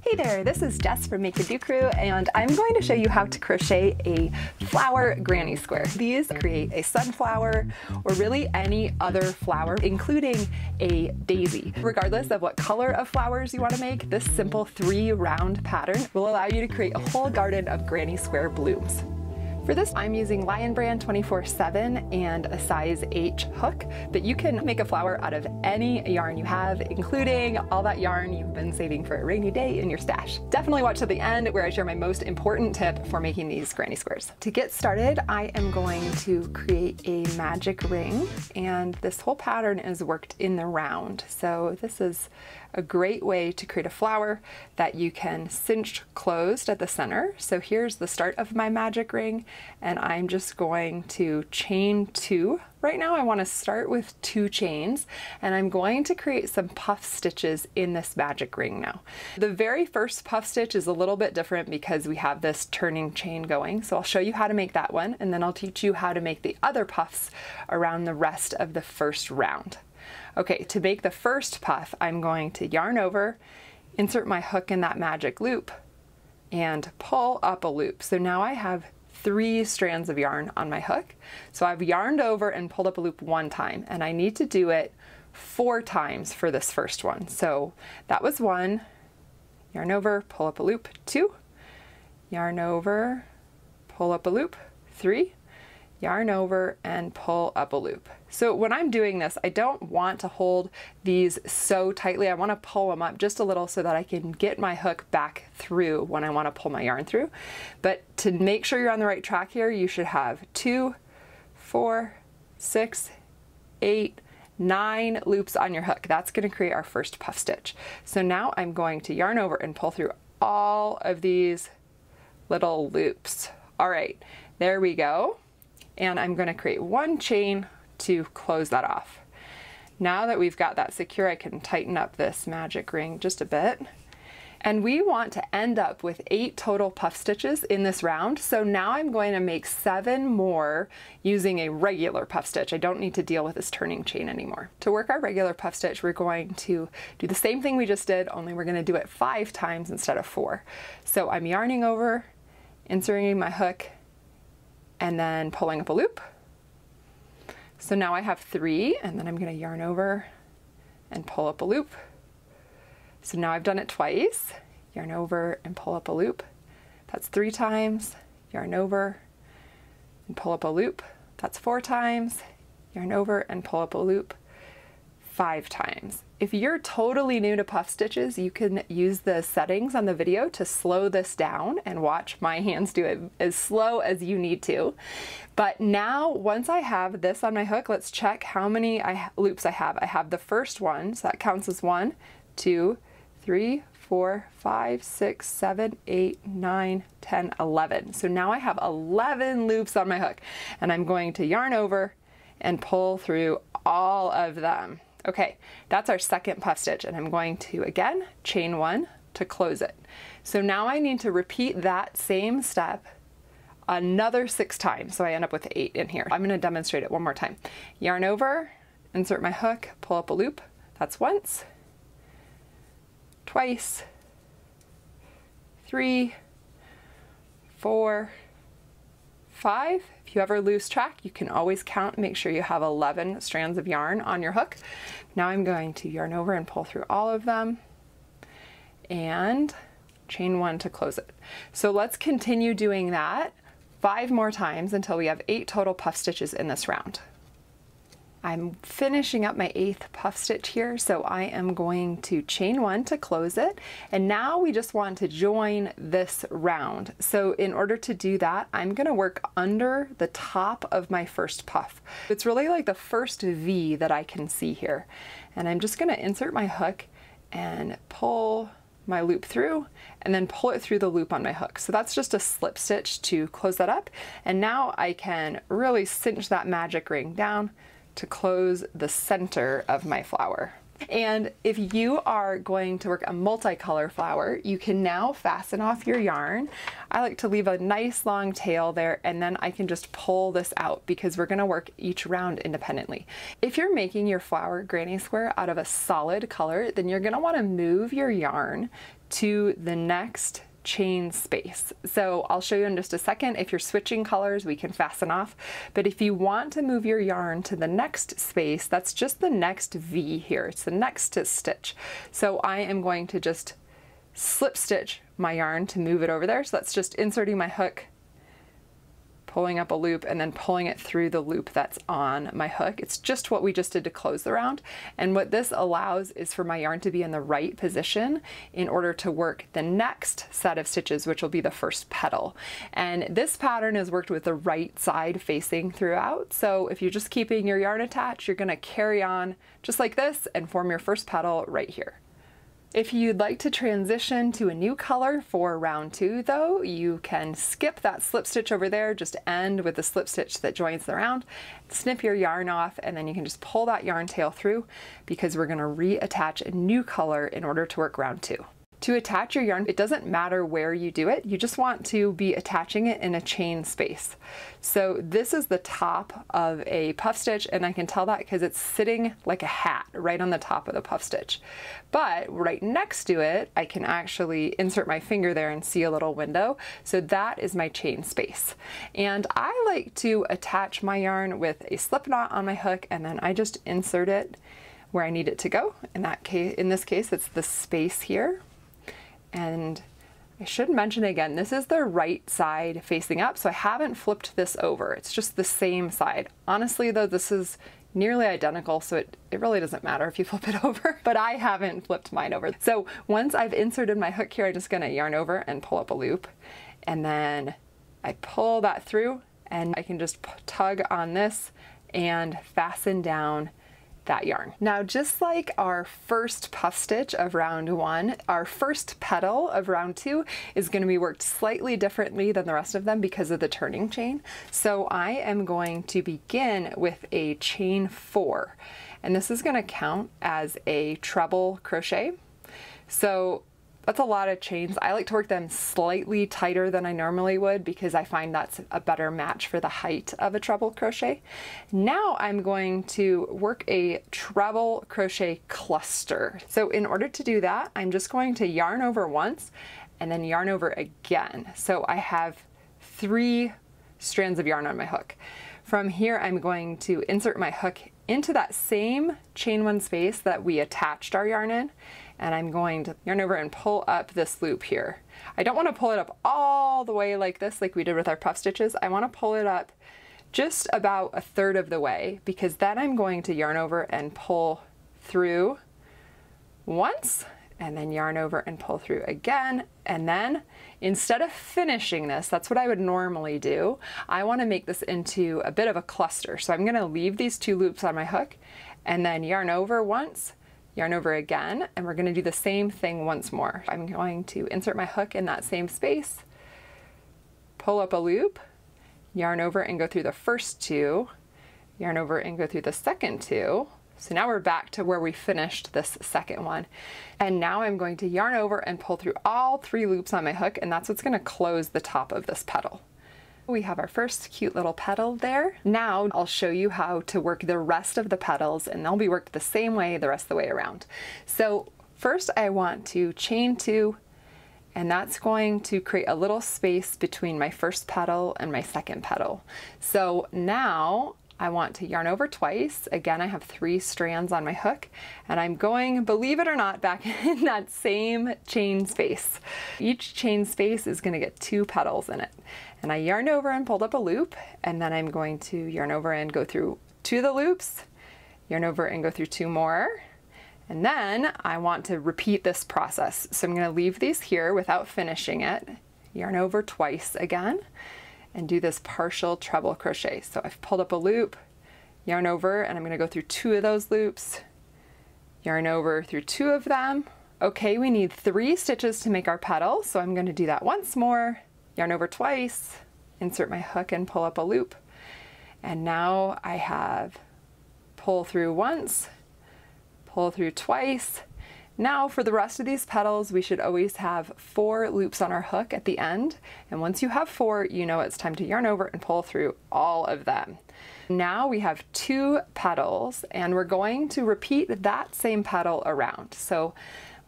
Hey there, this is Jess from Make Your Do Crew, and I'm going to show you how to crochet a flower granny square. These create a sunflower or really any other flower, including a daisy. Regardless of what color of flowers you want to make, this simple 3-round pattern will allow you to create a whole garden of granny square blooms. For this, I'm using Lion Brand 24/7 and a size H hook, but you can make a flower out of any yarn you have, including all that yarn you've been saving for a rainy day in your stash. Definitely watch to the end where I share my most important tip for making these granny squares. To get started, I am going to create a magic ring, and this whole pattern is worked in the round. So this is a great way to create a flower that you can cinch closed at the center. So here's the start of my magic ring, and I'm just going to chain 2. Right now I want to start with 2 chains, and I'm going to create some puff stitches in this magic ring now. The very first puff stitch is a little bit different because we have this turning chain going, so I'll show you how to make that one, and then I'll teach you how to make the other puffs around the rest of the first round. Okay, to make the first puff, I'm going to yarn over, insert my hook in that magic loop, and pull up a loop. So now I have 3 strands of yarn on my hook. So I've yarned over and pulled up a loop 1 time, and I need to do it 4 times for this first one. So that was 1, yarn over, pull up a loop, 2, yarn over, pull up a loop, 3, yarn over and pull up a loop. So when I'm doing this, I don't want to hold these so tightly. I want to pull them up just a little so that I can get my hook back through when I want to pull my yarn through. But to make sure you're on the right track here, you should have 2, 4, 6, 8, 9 loops on your hook. That's going to create our first puff stitch. So now I'm going to yarn over and pull through all of these little loops. All right, there we go. And I'm going to create 1 chain to close that off. Now that we've got that secure, I can tighten up this magic ring just a bit. And we want to end up with 8 total puff stitches in this round. So now I'm going to make 7 more using a regular puff stitch. I don't need to deal with this turning chain anymore. To work our regular puff stitch, we're going to do the same thing we just did, only we're going to do it 5 times instead of 4. So I'm yarning over, inserting my hook, and then pulling up a loop. So now I have 3, and then I'm going to yarn over and pull up a loop. So now I've done it twice, yarn over and pull up a loop. That's 3 times, yarn over and pull up a loop. That's 4 times, yarn over and pull up a loop. 5 times. If you're totally new to puff stitches, you can use the settings on the video to slow this down and watch my hands do it as slow as you need to. But now, once I have this on my hook, let's check how many loops I have. I have the first one, so that counts as 1, 2, 3, 4, 5, 6, 7, 8, 9, 10, 11. So now I have 11 loops on my hook, and I'm going to yarn over and pull through all of them. Okay, that's our second puff stitch, and I'm going to again chain 1 to close it. So now I need to repeat that same step another 6 times, so I end up with 8 in here. I'm going to demonstrate it one more time. Yarn over, insert my hook, pull up a loop. That's once, twice, 3, 4, 5. If you ever lose track, you can always count. Make sure you have 11 strands of yarn on your hook. Now I'm going to yarn over and pull through all of them and chain 1 to close it. So let's continue doing that 5 more times until we have 8 total puff stitches in this round. I'm finishing up my 8th puff stitch here, so I am going to chain 1 to close it, and now we just want to join this round. So in order to do that, I'm going to work under the top of my first puff. It's really like the first V that I can see here, and I'm just going to insert my hook and pull my loop through and then pull it through the loop on my hook. So that's just a slip stitch to close that up, and now I can really cinch that magic ring down to close the center of my flower. And if you are going to work a multicolor flower, you can now fasten off your yarn. I like to leave a nice long tail there, and then I can just pull this out because we're going to work each round independently. If you're making your flower granny square out of a solid color, then you're going to want to move your yarn to the next chain space. So I'll show you in just a second. If you're switching colors, we can fasten off. But if you want to move your yarn to the next space, that's just the next V here. It's the next stitch. So I am going to just slip stitch my yarn to move it over there. So that's just inserting my hook, pulling up a loop, and then pulling it through the loop that's on my hook. It's just what we just did to close the round. And what this allows is for my yarn to be in the right position in order to work the next set of stitches, which will be the first petal. And this pattern is worked with the right side facing throughout. So if you're just keeping your yarn attached, you're gonna carry on just like this and form your first petal right here. If you'd like to transition to a new color for round 2 though, you can skip that slip stitch over there, just end with the slip stitch that joins the round, snip your yarn off, and then you can just pull that yarn tail through because we're gonna reattach a new color in order to work round 2. To attach your yarn, it doesn't matter where you do it, you just want to be attaching it in a chain space. So this is the top of a puff stitch, and I can tell that because it's sitting like a hat right on the top of the puff stitch. But right next to it, I can actually insert my finger there and see a little window. So that is my chain space. And I like to attach my yarn with a slip knot on my hook, and then I just insert it where I need it to go. In this case, it's the space here. And I should mention again, this is the right side facing up, so I haven't flipped this over. It's just the same side. Honestly though, this is nearly identical, so it really doesn't matter if you flip it over, but I haven't flipped mine over. So once I've inserted my hook here, I'm just gonna yarn over and pull up a loop, and then I pull that through, and I can just tug on this and fasten down that yarn. Now, just like our first puff stitch of round 1, our first petal of round 2 is going to be worked slightly differently than the rest of them because of the turning chain. So I am going to begin with a chain 4, and this is going to count as a treble crochet. So that's a lot of chains. I like to work them slightly tighter than I normally would because I find that's a better match for the height of a treble crochet. Now I'm going to work a treble crochet cluster. So in order to do that, I'm just going to yarn over once and then yarn over again. So I have 3 strands of yarn on my hook. From here, I'm going to insert my hook into that same chain 1 space that we attached our yarn in, and I'm going to yarn over and pull up this loop here. I don't want to pull it up all the way like this, like we did with our puff stitches. I want to pull it up just about 1/3 of the way, because then I'm going to yarn over and pull through once, and then yarn over and pull through again. And then instead of finishing this, that's what I would normally do, I want to make this into a bit of a cluster. So I'm going to leave these 2 loops on my hook and then yarn over once, yarn over again, and we're going to do the same thing once more. I'm going to insert my hook in that same space, pull up a loop, yarn over and go through the first 2, yarn over and go through the second 2. So now we're back to where we finished this second one. And now I'm going to yarn over and pull through all 3 loops on my hook, and that's what's going to close the top of this petal. We have our first cute little petal there. Now I'll show you how to work the rest of the petals, and they'll be worked the same way the rest of the way around. So first I want to chain 2, and that's going to create a little space between my first petal and my second petal. So now I want to yarn over twice. Again, I have 3 strands on my hook, and I'm going, believe it or not, back in that same chain space. Each chain space is going to get 2 petals in it. And I yarned over and pulled up a loop, and then I'm going to yarn over and go through 2 of the loops, yarn over and go through 2 more, and then I want to repeat this process. So I'm going to leave these here without finishing it, yarn over twice again, and do this partial treble crochet. So I've pulled up a loop, yarn over, and I'm going to go through 2 of those loops, yarn over through 2 of them. Okay, we need 3 stitches to make our petal, so I'm going to do that once more, yarn over twice, insert my hook and pull up a loop, and now I have pull through once, pull through twice. Now for the rest of these petals, we should always have 4 loops on our hook at the end. And once you have 4, you know it's time to yarn over and pull through all of them. Now we have 2 petals, and we're going to repeat that same petal around. So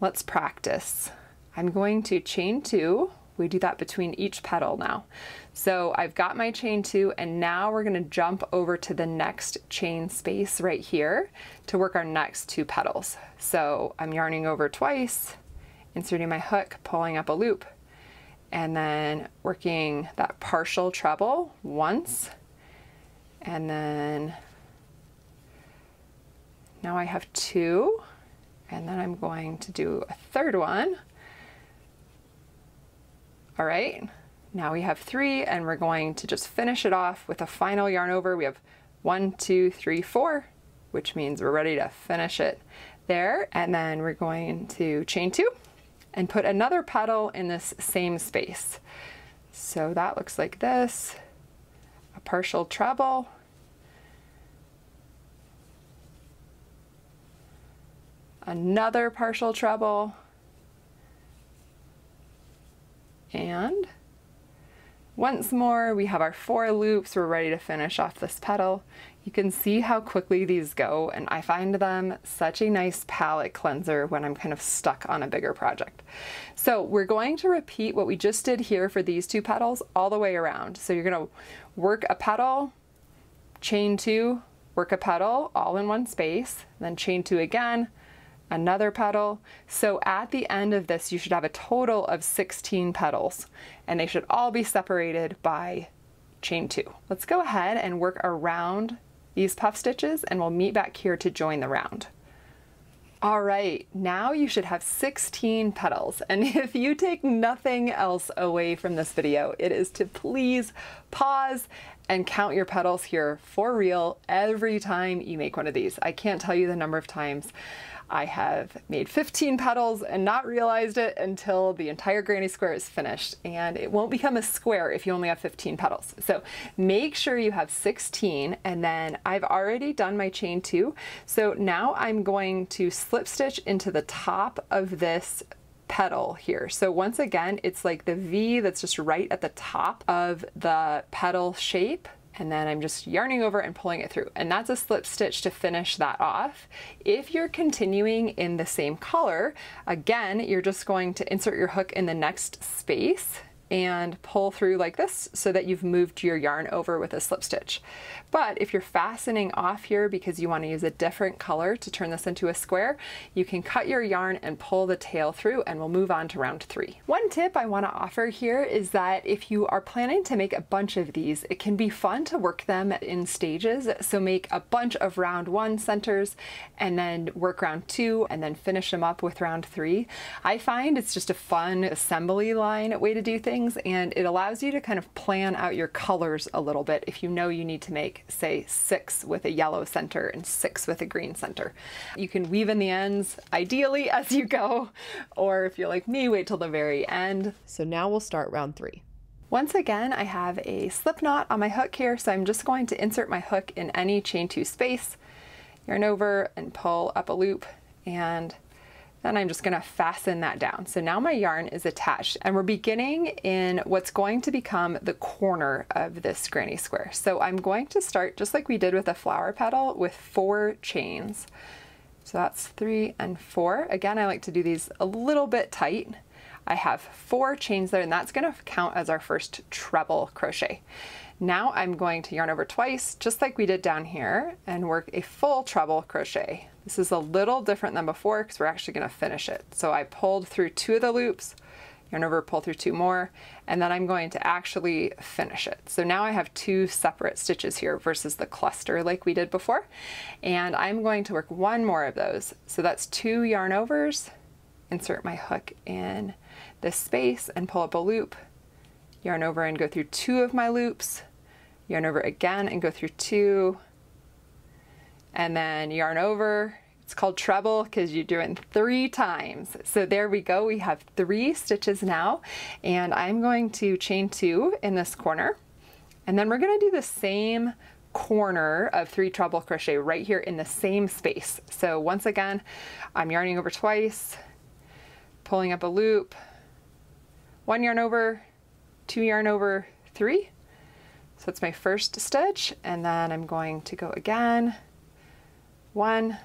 let's practice. I'm going to chain 2. We do that between each petal now. So I've got my chain 2, and now we're going to jump over to the next chain space right here to work our next 2 petals. So I'm yarning over twice, inserting my hook, pulling up a loop, and then working that partial treble once, and then now I have 2, and then I'm going to do a third one. All right, now we have 3, and we're going to just finish it off with a final yarn over. We have 1, 2, 3, 4, which means we're ready to finish it there. And then we're going to chain 2 and put another petal in this same space. So that looks like this, a partial treble, another partial treble, and once more we have our 4 loops. We're ready to finish off this petal. You can see how quickly these go, and I find them such a nice palette cleanser when I'm kind of stuck on a bigger project. So we're going to repeat what we just did here for these 2 petals all the way around. So you're going to work a petal, chain 2, work a petal all in one space, then chain 2 again, another petal. So at the end of this, you should have a total of 16 petals, and they should all be separated by chain 2. Let's go ahead and work around these puff stitches, and we'll meet back here to join the round. All right, now you should have 16 petals, and if you take nothing else away from this video, it is to please pause and count your petals here for real every time you make one of these. I can't tell you the number of times I have made 15 petals and not realized it until the entire granny square is finished, and it won't become a square if you only have 15 petals. So make sure you have 16, and then I've already done my chain 2. So now I'm going to slip stitch into the top of this petal here. So once again, it's like the V that's just right at the top of the petal shape. And then I'm just yarning over and pulling it through. And that's a slip stitch to finish that off. If you're continuing in the same color, again, you're just going to insert your hook in the next space and pull through like this so that you've moved your yarn over with a slip stitch. But if you're fastening off here because you want to use a different color to turn this into a square, you can cut your yarn and pull the tail through, and we'll move on to round 3. One tip I want to offer here is that if you are planning to make a bunch of these, it can be fun to work them in stages. So make a bunch of round 1 centers and then work round 2 and then finish them up with round 3. I find it's just a fun assembly line way to do things, and it allows you to kind of plan out your colors a little bit if you know you need to make, say, 6 with a yellow center and 6 with a green center. You can weave in the ends ideally as you go, or if you're like me, wait till the very end. So now we'll start round 3. Once again, I have a slip knot on my hook here, so I'm just going to insert my hook in any chain 2 space, yarn over and pull up a loop, and then I'm just going to fasten that down. So now my yarn is attached, and we're beginning in what's going to become the corner of this granny square. So I'm going to start just like we did with a flower petal with 4 chains. So that's 3 and 4. Again, I like to do these a little bit tight. I have 4 chains there, and that's going to count as our first treble crochet. Now I'm going to yarn over twice, just like we did down here, and work a full treble crochet. This is a little different than before because we're actually going to finish it. So I pulled through 2 of the loops, yarn over, pull through 2 more, and then I'm going to actually finish it. So now I have 2 separate stitches here versus the cluster like we did before. And I'm going to work 1 more of those. So that's 2 yarn overs, insert my hook in this space and pull up a loop, yarn over and go through 2 of my loops, yarn over again and go through 2, and then yarn over. It's called treble because you're doing 3 times. So there we go. We have 3 stitches now, and I'm going to chain 2 in this corner, and then we're going to do the same corner of 3 treble crochet right here in the same space. So once again, I'm yarning over twice, pulling up a loop, 1 yarn over, 2 yarn over, 3. So it's my first stitch, and then I'm going to go again, 1,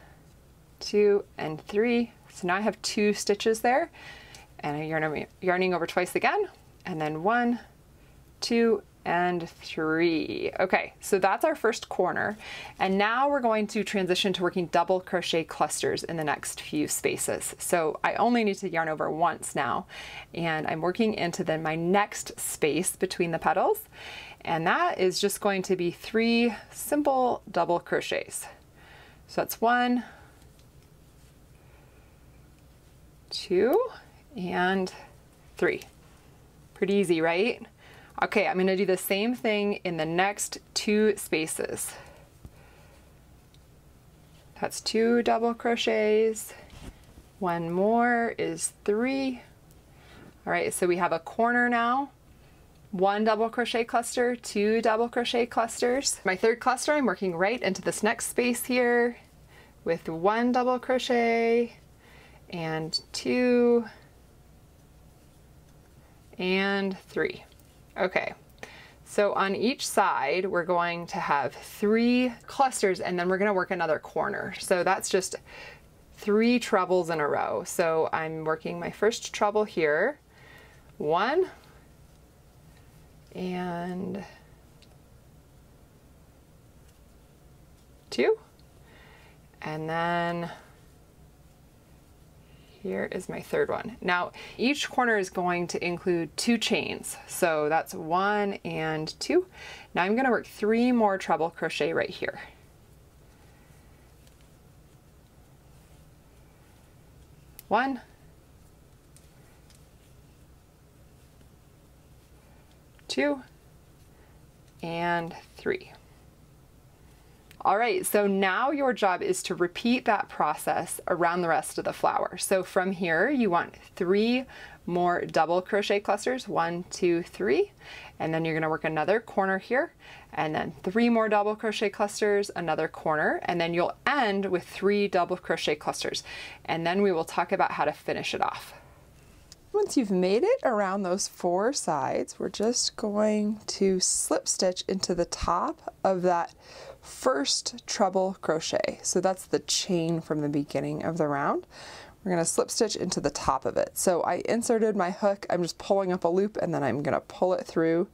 2, and 3. So now I have 2 stitches there, and I'm yarning over twice again, and then 1, 2, and 3. Okay, so that's our first corner. And now we're going to transition to working double crochet clusters in the next few spaces. So I only need to yarn over once now, and I'm working into then my next space between the petals. And that is just going to be 3 simple double crochets. So that's 1, 2, and 3. Pretty easy, right? Okay, I'm going to do the same thing in the next 2 spaces. That's 2 double crochets. 1 more is 3. All right, so we have a corner now. 1 double crochet cluster, 2 double crochet clusters. My third cluster, I'm working right into this next space here with 1 double crochet and 2 and 3. Okay, so on each side we're going to have 3 clusters, and then we're going to work another corner. So that's just 3 trebles in a row. So I'm working my first treble here, 1 and 2, and then here is my third one. Now, each corner is going to include 2 chains. So that's 1 and 2. Now I'm going to work 3 more treble crochet right here. 1, 2, and 3. All right, so now your job is to repeat that process around the rest of the flower. So from here, you want 3 more double crochet clusters, 1, 2, 3, and then you're gonna work another corner here, and then 3 more double crochet clusters, another corner, and then you'll end with 3 double crochet clusters. And then we will talk about how to finish it off. Once you've made it around those 4 sides, we're just going to slip stitch into the top of that first treble crochet. So that's the chain from the beginning of the round. We're going to slip stitch into the top of it. So I inserted my hook, I'm just pulling up a loop, and then I'm going to pull it through.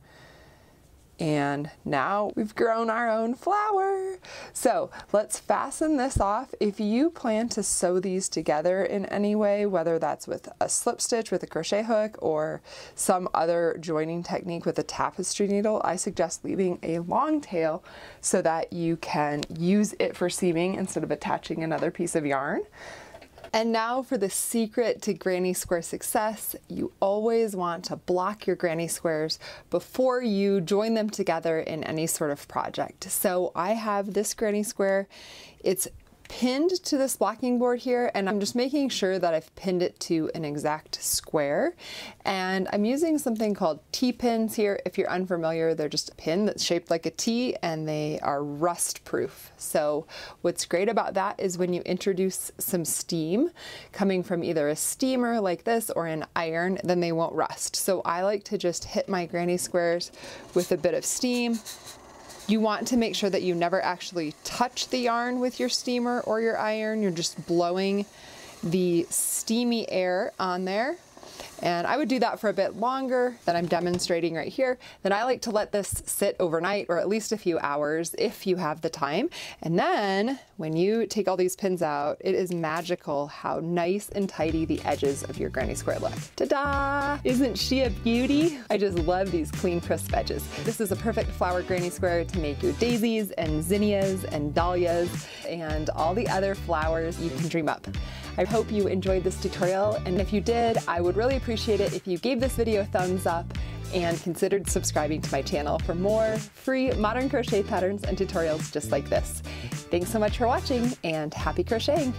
And now we've grown our own flower. So let's fasten this off. If you plan to sew these together in any way, whether that's with a slip stitch with a crochet hook or some other joining technique with a tapestry needle, I suggest leaving a long tail so that you can use it for seaming instead of attaching another piece of yarn. And now for the secret to granny square success. You always want to block your granny squares before you join them together in any sort of project. So I have this granny square. It's pinned to this blocking board here, and I'm just making sure that I've pinned it to an exact square. And I'm using something called T-pins here. If you're unfamiliar, they're just a pin that's shaped like a T, and they are rust proof. So what's great about that is when you introduce some steam coming from either a steamer like this or an iron, then they won't rust. So I like to just hit my granny squares with a bit of steam. You want to make sure that you never actually touch the yarn with your steamer or your iron. You're just blowing the steamy air on there. And I would do that for a bit longer than I'm demonstrating right here. Then I like to let this sit overnight, or at least a few hours if you have the time. And then when you take all these pins out, it is magical how nice and tidy the edges of your granny square look. Ta-da! Isn't she a beauty? I just love these clean, crisp edges. This is a perfect flower granny square to make your daisies and zinnias and dahlias and all the other flowers you can dream up. I hope you enjoyed this tutorial, and if you did, I would really appreciate it if you gave this video a thumbs up and considered subscribing to my channel for more free modern crochet patterns and tutorials just like this. Thanks so much for watching, and happy crocheting!